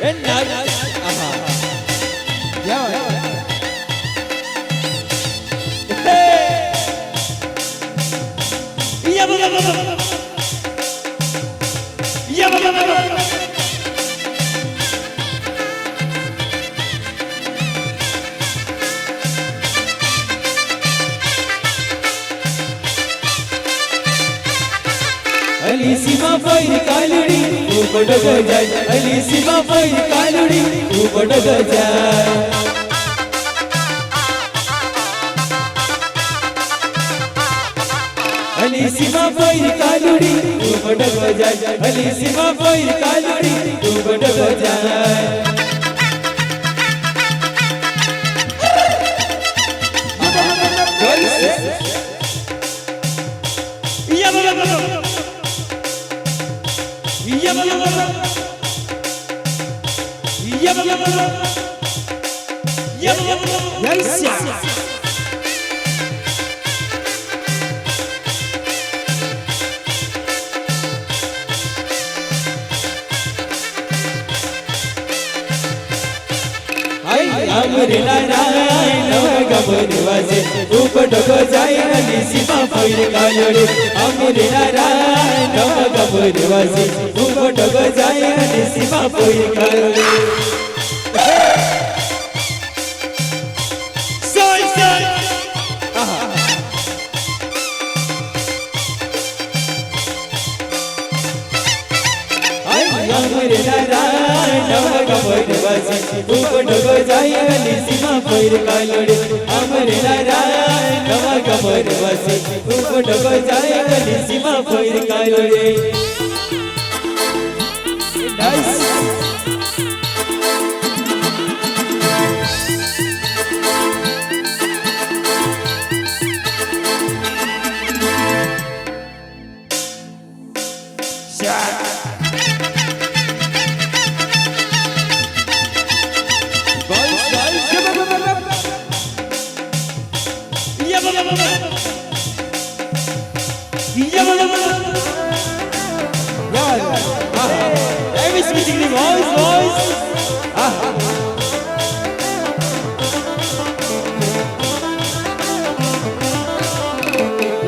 એ ના આહા યા અલી સીમા ફઈ કાલડી તું બડગ જાય અલી સીમા ફઈ કાલડી તું બડગ જાય અલી સીમા ફઈ કાલડી તું બડગ જાય અલી સીમા ફઈ કાલડી તું બડગ જાય અમરે નારાયણ ગબર વાજે ઉપડકો જાય અલી સીમા ફઈ કાલડી અમરે નારાયણ ગબર વાજે ઉપડકો જાય અલી સીમા ફઈ કાલડી સોય સોય અમરે નારાયણ ગબર વાજે ઉપડકો જાય અલી સીમા ફઈ કાલડી અમરે નારાયણ ગબર વાજે ઉપડકો જાય અલી સીમા ફઈ કાલડી નાઈસ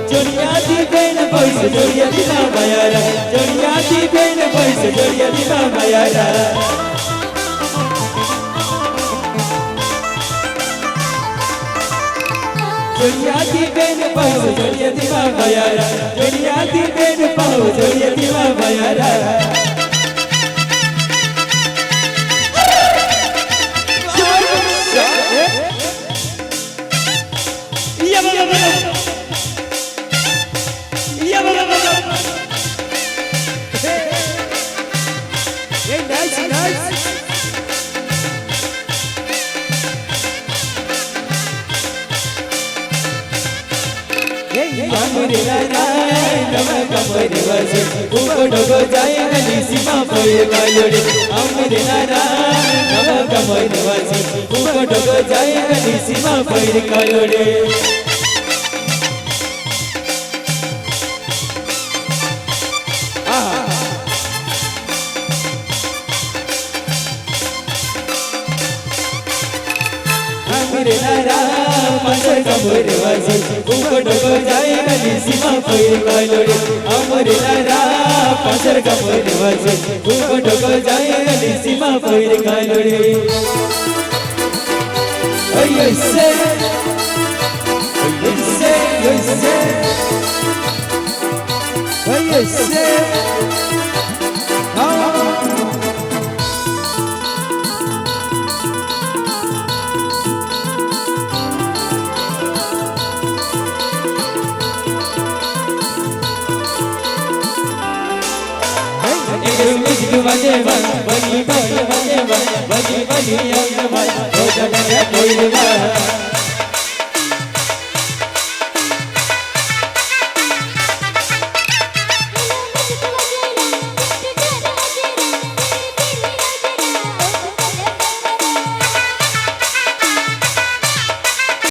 જોડિયાથી બેન પૈસે જોડિયાથી ના માયારા જોડિયાથી બેન પૈસે જોડિયાથી ના માયારા જોડિયાથી બેન પૈસે જોડિયાથી ના માયારા જોડિયાથી બેન પૈસે જોડિયાથી ના માયારા અમરે નારાયણ ગબર વાજે ઉપડકો જાય અલી સીમા ફઈ કાલડી અમરે નારાયણ ગબર વાજે ઉપડકો જાય અલી સીમા ફઈ કાલડી અમરે નારાયણ ગબર વાજે ઉપડકો જાય અલી સીમા ફઈ કાલડી અમરે નારાયણ ગબર વાજે ઉપડકો જાય અલી સીમા ફઈ Kalady ઓયસે ઓયસે ઓયસે ઓયસે Bani bani bani bani bani bani bani bani bani bani bani